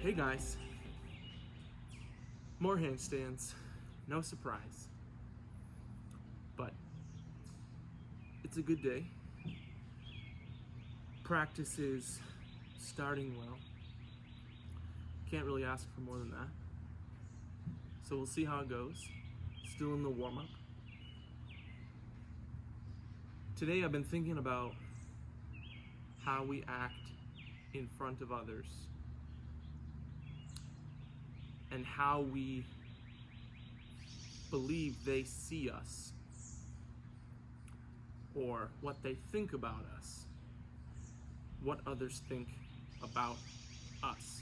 Hey guys, more handstands, no surprise, but it's a good day. Practice is starting well. Can't really ask for more than that. So we'll see how it goes. Still in the warm-up. Today I've been thinking about how we act in front of others and how we believe they see us or what they think about us, what others think about us.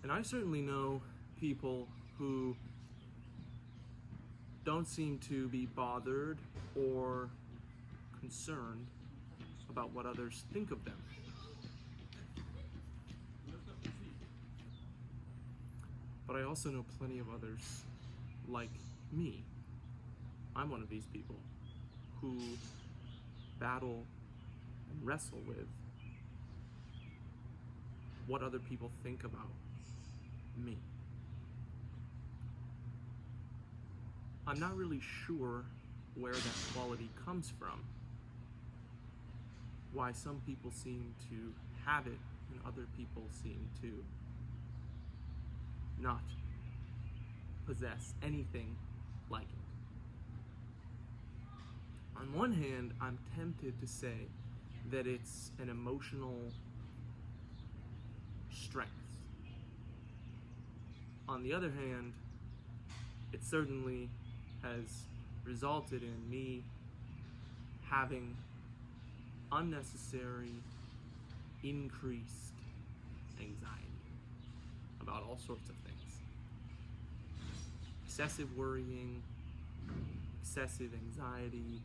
And I certainly know people who don't seem to be bothered or concerned about what others think of them. But I also know plenty of others like me. I'm one of these people who battle and wrestle with what other people think about me. I'm not really sure where that quality comes from. Why some people seem to have it and other people seem to not possess anything like it. On one hand, I'm tempted to say that it's an emotional strength. On the other hand, it certainly has resulted in me having unnecessary, increased anxiety about all sorts of things. Excessive worrying, excessive anxiety,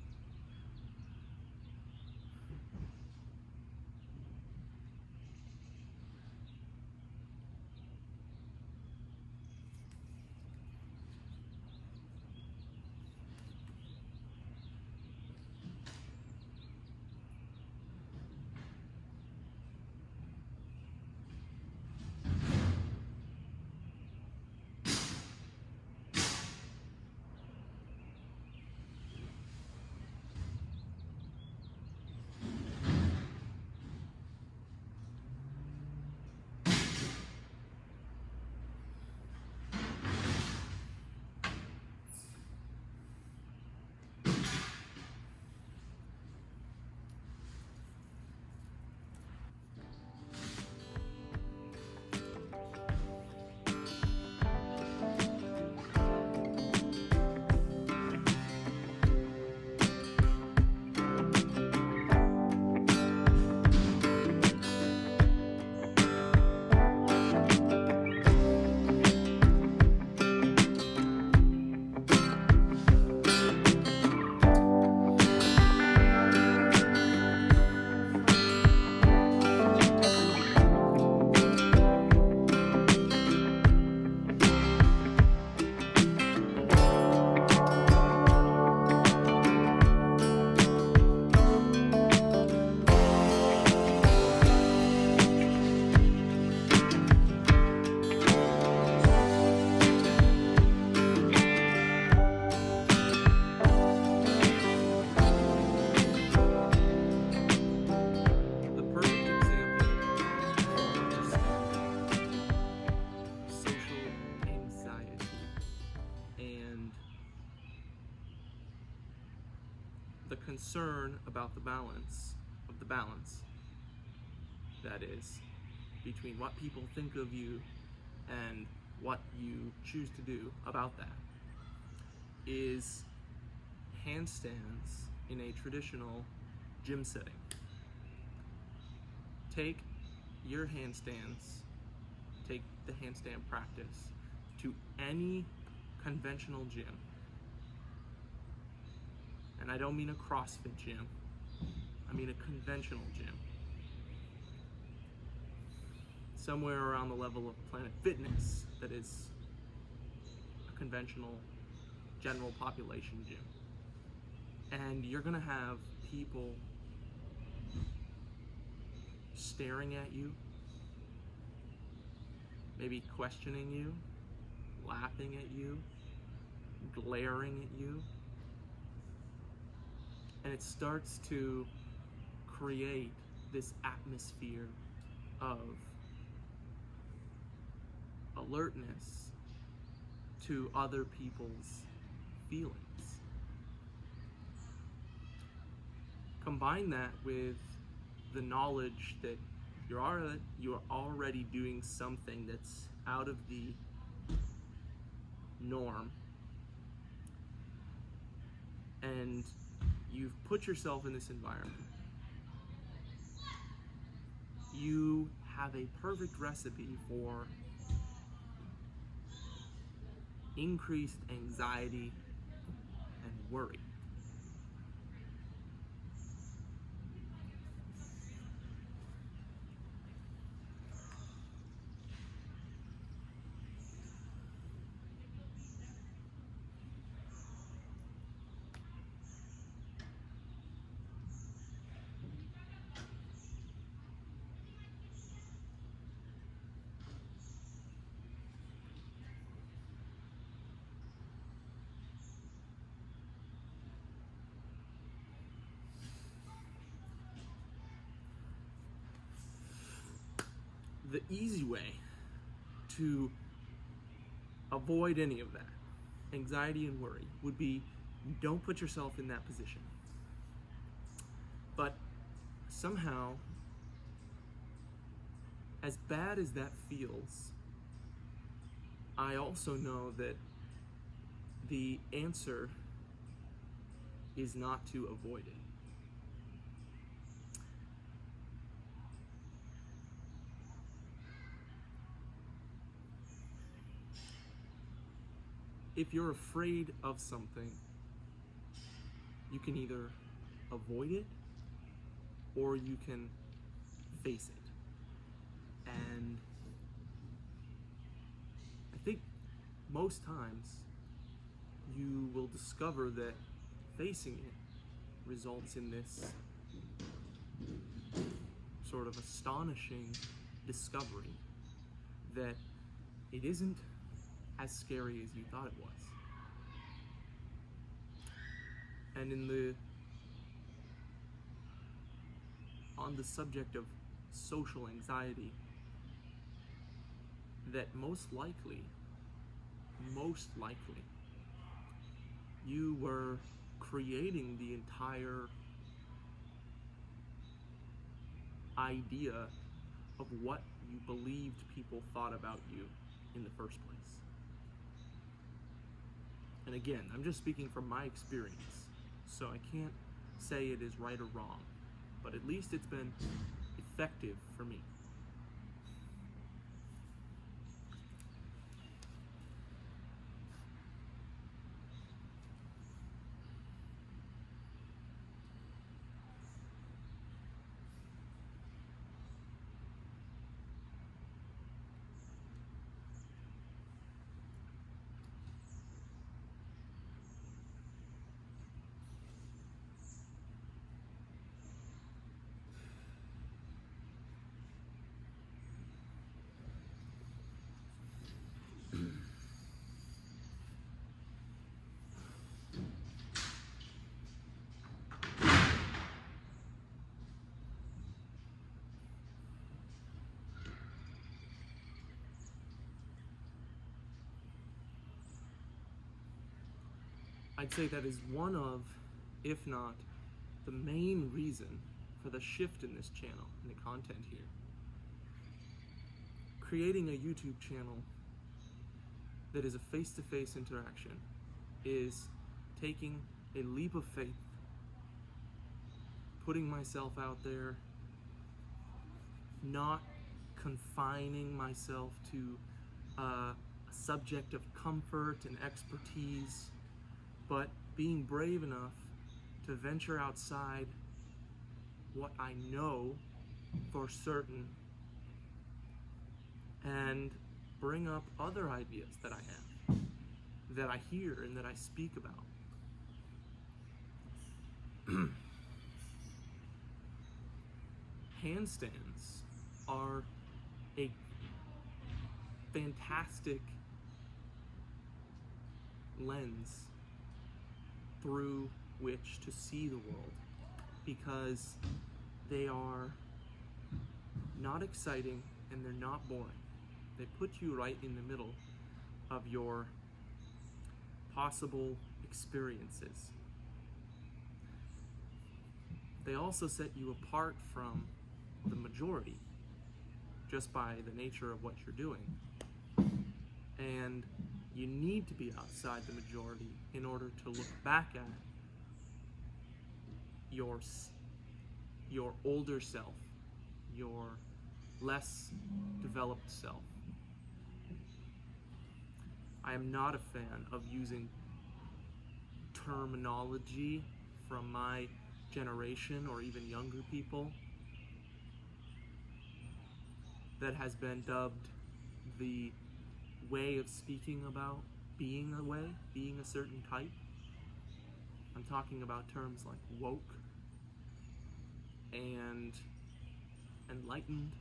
the concern about the balance that is between what people think of you and what you choose to do about that is handstands in a traditional gym setting. Take your handstands, take the handstand practice to any conventional gym. And I don't mean a CrossFit gym, I mean a conventional gym. Somewhere around the level of Planet Fitness, that is a conventional general population gym. And you're gonna have people staring at you, maybe questioning you, laughing at you, glaring at you. And it starts to create this atmosphere of alertness to other people's feelings. Combine that with the knowledge that you're already doing something that's out of the norm, and you've put yourself in this environment. You have a perfect recipe for increased anxiety and worry. The easy way to avoid any of that, anxiety and worry, would be don't put yourself in that position. But somehow, as bad as that feels, I also know that the answer is not to avoid it. If you're afraid of something, you can either avoid it or you can face it. And I think most times you will discover that facing it results in this sort of astonishing discovery that it isn't as scary as you thought it was. And on the subject of social anxiety, that most likely, you were creating the entire idea of what you believed people thought about you in the first place. And again, I'm just speaking from my experience, so I can't say it is right or wrong, but at least it's been effective for me. I'd say that is one of, if not the main reason for the shift in this channel, in the content here. Creating a YouTube channel that is a face-to-face interaction is taking a leap of faith, putting myself out there, not confining myself to a subject of comfort and expertise, but being brave enough to venture outside what I know for certain and bring up other ideas that I have, that I hear and that I speak about. Handstands are a fantastic lens through which to see the world, because they are not exciting and they're not boring. They put you right in the middle of your possible experiences. They also set you apart from the majority just by the nature of what you're doing. And you need to be outside the majority in order to look back at your older self, your less developed self. I am not a fan of using terminology from my generation or even younger people that has been dubbed the way of speaking about being a way, being a certain type. I'm talking about terms like woke and enlightened.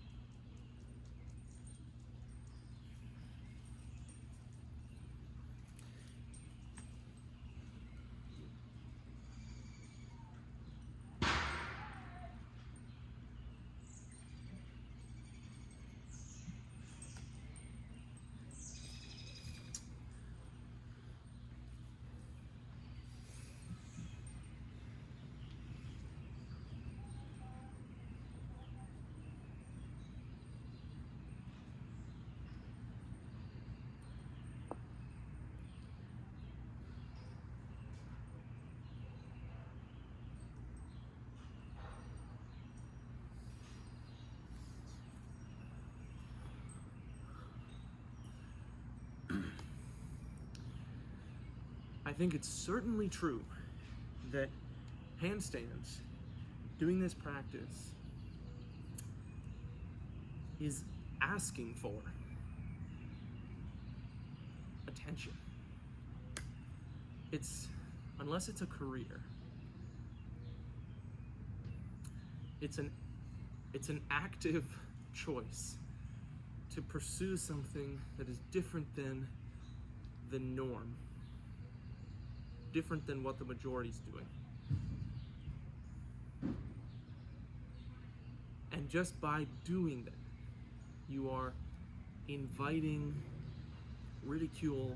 I think it's certainly true that handstands, doing this practice, is asking for attention. Unless it's a career, it's an active choice to pursue something that is different than the norm, different than what the majority's doing. And just by doing that, you are inviting ridicule,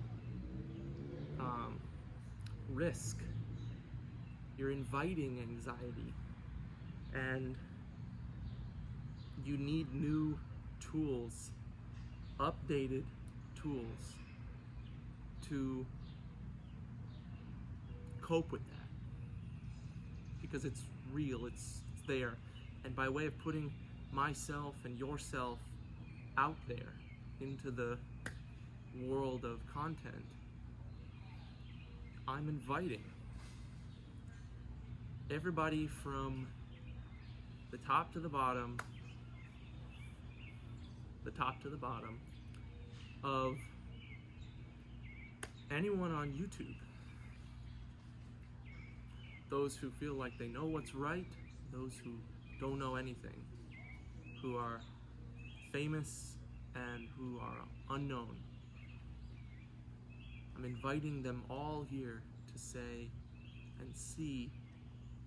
risk. You're inviting anxiety, and you need new tools, updated tools to cope with that, because it's real, it's there. And by way of putting myself and yourself out there into the world of content, I'm inviting everybody from the top to the bottom of anyone on YouTube. Those who feel like they know what's right, those who don't know anything, who are famous and who are unknown. I'm inviting them all here to say and see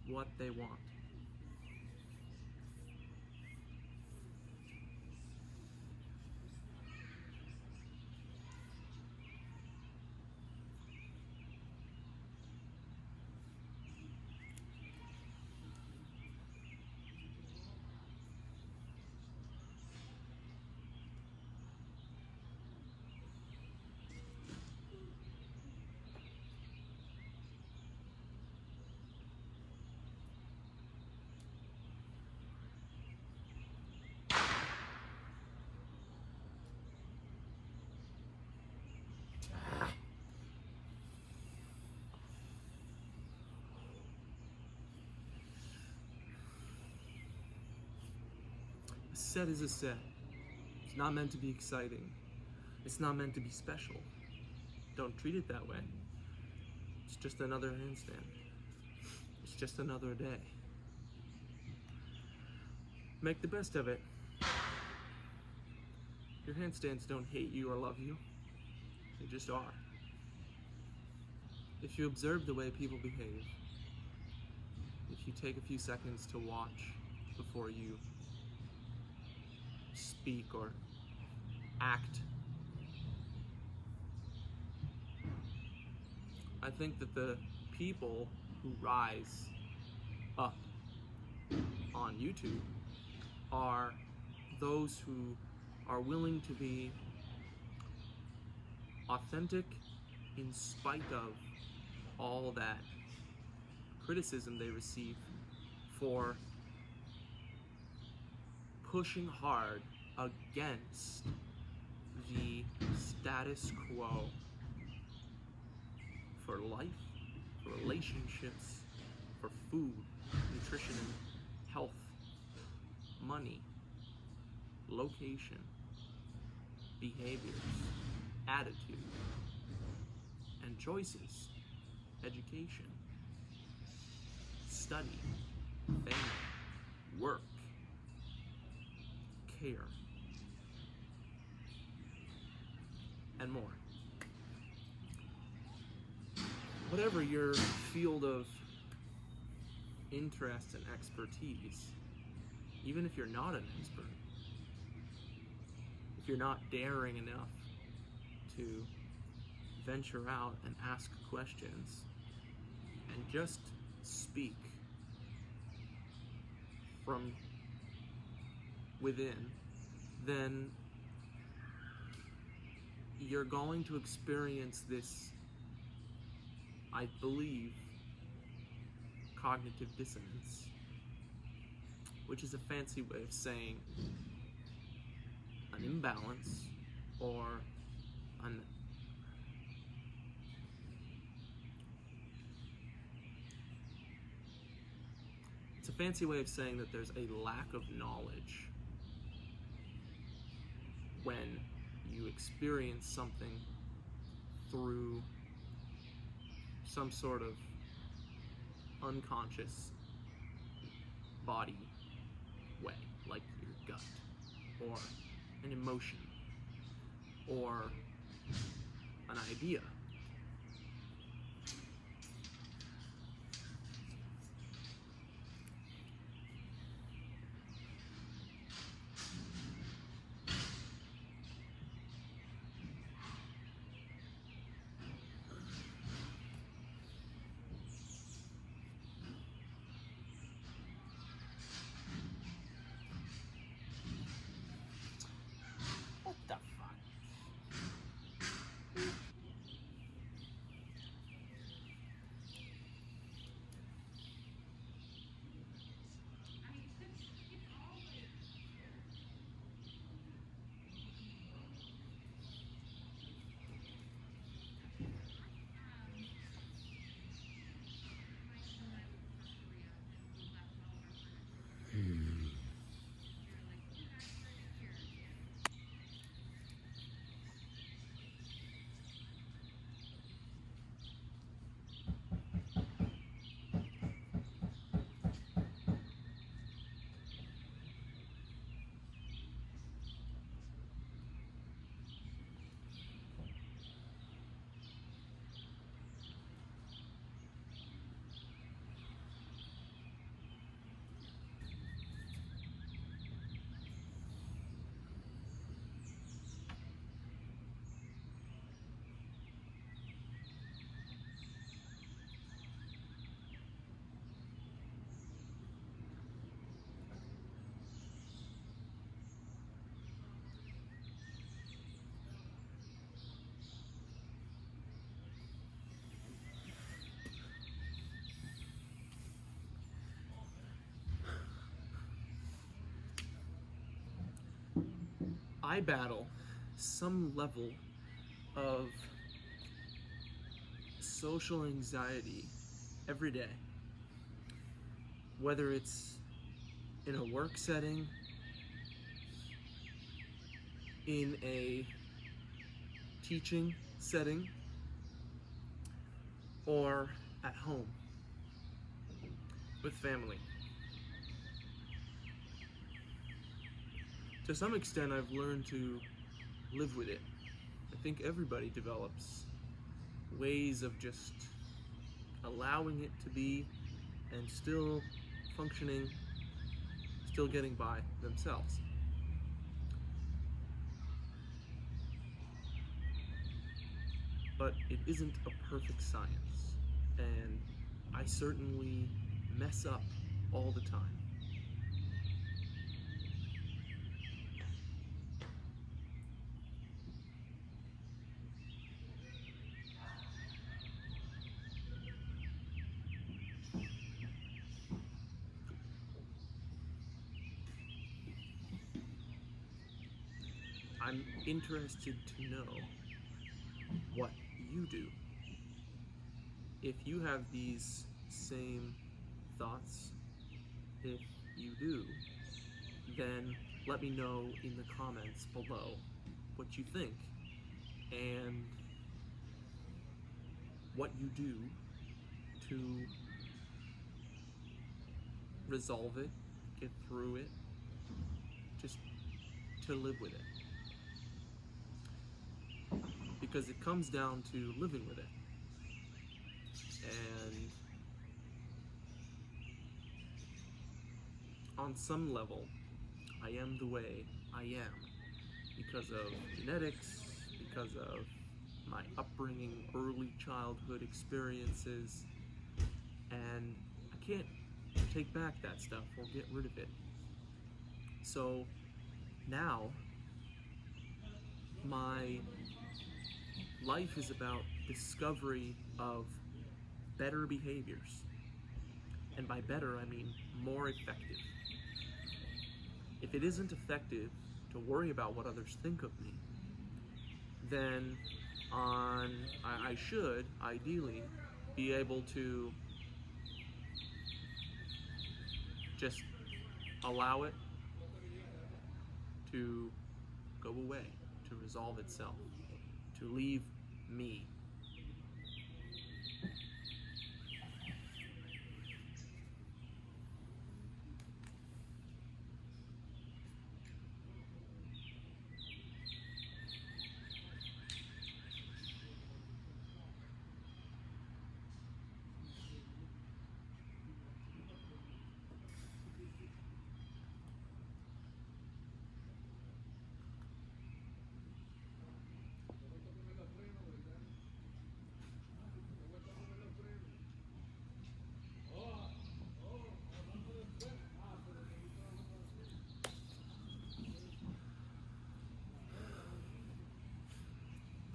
what they want. A set is a set. It's not meant to be exciting. It's not meant to be special. Don't treat it that way. It's just another handstand. It's just another day. Make the best of it. Your handstands don't hate you or love you. They just are. If you observe the way people behave, if you take a few seconds to watch before you speak or act, I think that the people who rise up on YouTube are those who are willing to be authentic in spite of all that criticism they receive for pushing hard against the status quo for life, for relationships, for food, nutrition and health, money, location, behaviors, attitude, and choices, education, study, family, work, care, and more. Whatever your field of interest and expertise, even if you're not an expert, if you're not daring enough to venture out and ask questions and just speak from within, then you're going to experience this, I believe, cognitive dissonance, which is a fancy way of saying an imbalance or an it's a fancy way of saying that there's a lack of knowledge when you experience something through some sort of unconscious body way, like your gut, or an emotion, or an idea. What the fuck? I battle some level of social anxiety every day, whether it's in a work setting, in a teaching setting, or at home with family. To some extent, I've learned to live with it. I think everybody develops ways of just allowing it to be and still functioning, still getting by themselves. But it isn't a perfect science, and I certainly mess up all the time. I'm interested to know what you do. If you have these same thoughts, if you do, then let me know in the comments below what you think and what you do to resolve it, get through it, just to live with it. Because it comes down to living with it. And on some level, I am the way I am because of genetics, because of my upbringing, early childhood experiences, and I can't take back that stuff or get rid of it. So now, my life is about discovery of better behaviors. And by better, I mean more effective. If it isn't effective to worry about what others think of me, then I should, ideally, be able to just allow it to go away, to resolve itself, to leave me.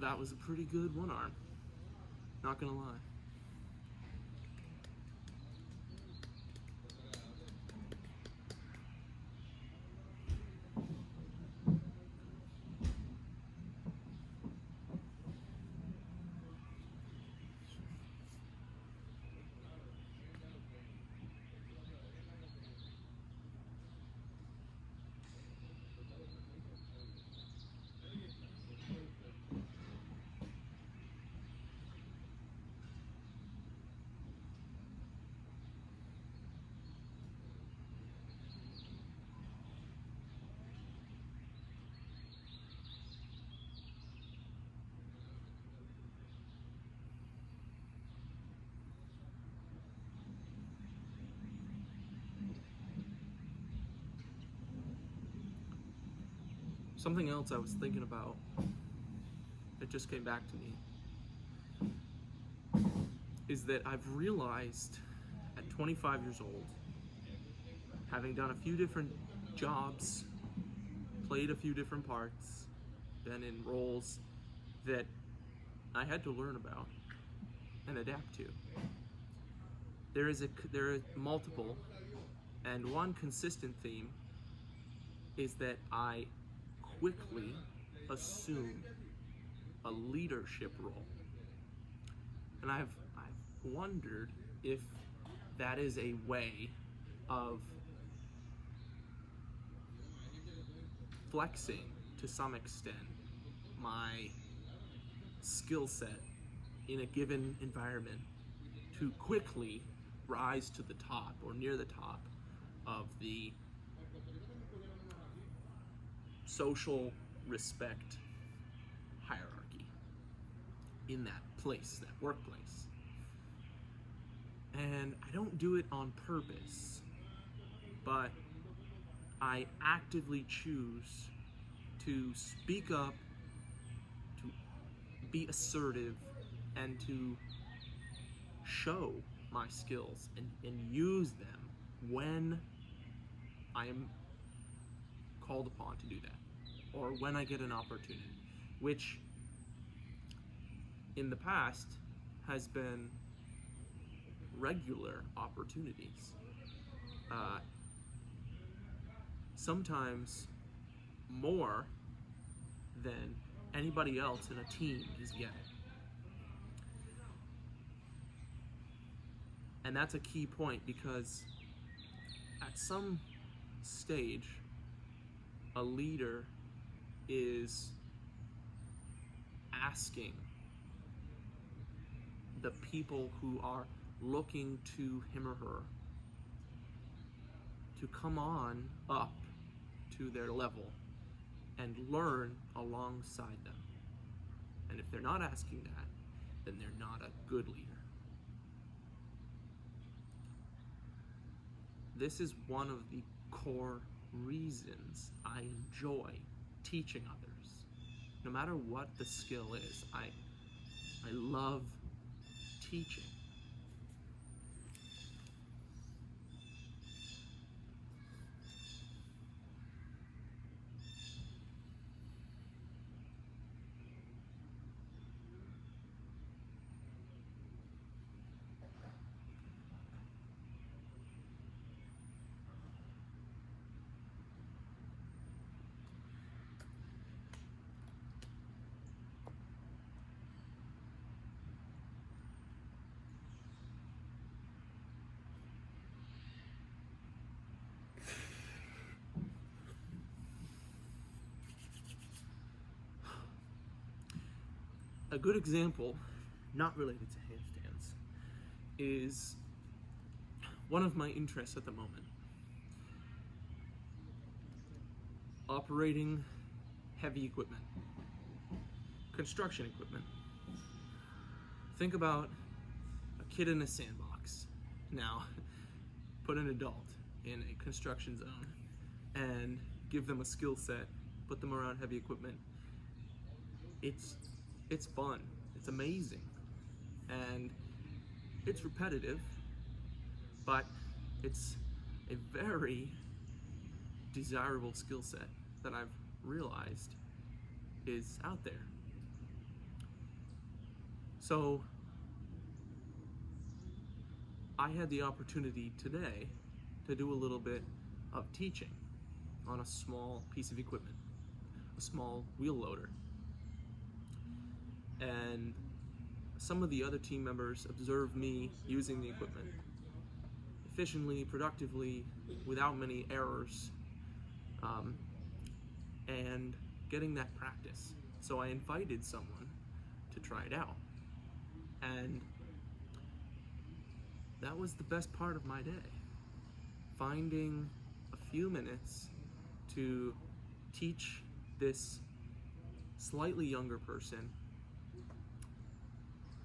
That was a pretty good one arm, not gonna lie. Something else I was thinking about that just came back to me is that I've realized at 25 years old, having done a few different jobs, played a few different parts, been in roles that I had to learn about and adapt to. There are multiple, and one consistent theme is that I quickly assume a leadership role. And I've wondered if that is a way of flexing, to some extent, my skill set in a given environment to quickly rise to the top or near the top of the social respect in that place, that workplace. And I don't do it on purpose, but I actively choose to speak up, to be assertive, and to show my skills and use them when I am called upon to do that, or when I get an opportunity, which in the past has been regular opportunities. Sometimes more than anybody else in a team is getting. And that's a key point, because at some stage, a leader is asking the people who are looking to him or her to come on up to their level and learn alongside them. And if they're not asking that, then they're not a good leader. This is one of the core reasons I enjoy teaching others. No matter what the skill is, I love teaching. A good example, not related to handstands, is one of my interests at the moment. Operating heavy equipment, construction equipment. Think about a kid in a sandbox. Now, put an adult in a construction zone and give them a skill set, put them around heavy equipment. It's fun, it's amazing, and it's repetitive, but it's a very desirable skill set that I've realized is out there. So I had the opportunity today to do a little bit of teaching on a small piece of equipment, a small wheel loader. And some of the other team members observed me using the equipment efficiently, productively, without many errors, and getting that practice. So I invited someone to try it out. And that was the best part of my day. Finding a few minutes to teach this slightly younger person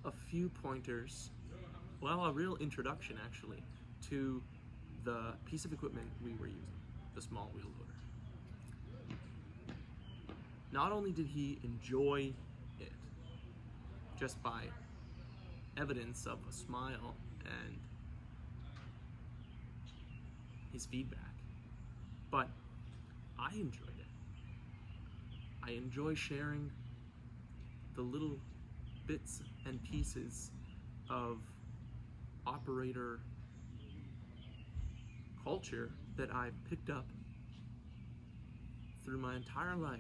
a few pointers, well, a real introduction actually, to the piece of equipment we were using, the small wheel loader. Not only did he enjoy it, just by evidence of a smile and his feedback, but I enjoyed it. I enjoy sharing the little bits and pieces of operator culture that I've picked up through my entire life,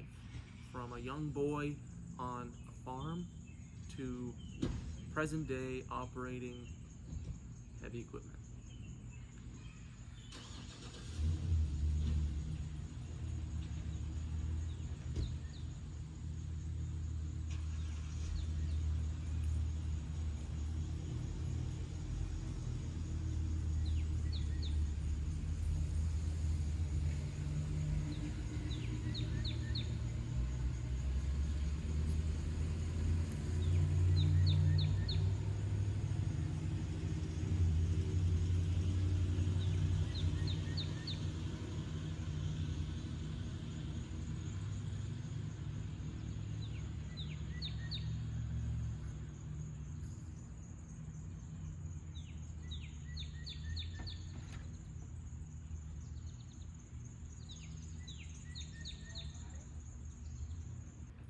from a young boy on a farm to present day operating heavy equipment.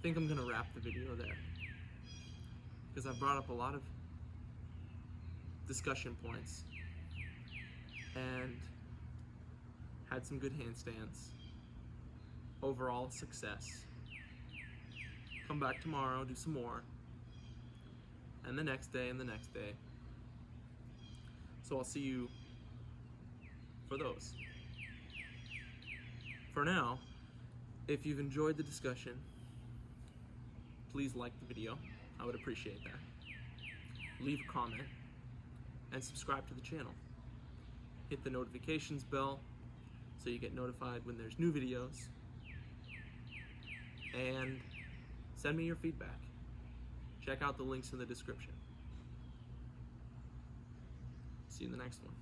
think I'm gonna wrap the video there, because I've brought up a lot of discussion points and had some good handstands. Overall success. Come back tomorrow, do some more, and the next day and the next day. So I'll see you for those. For now, if you've enjoyed the discussion, please like the video. I would appreciate that. Leave a comment and subscribe to the channel. Hit the notifications bell so you get notified when there's new videos. And send me your feedback. Check out the links in the description. See you in the next one.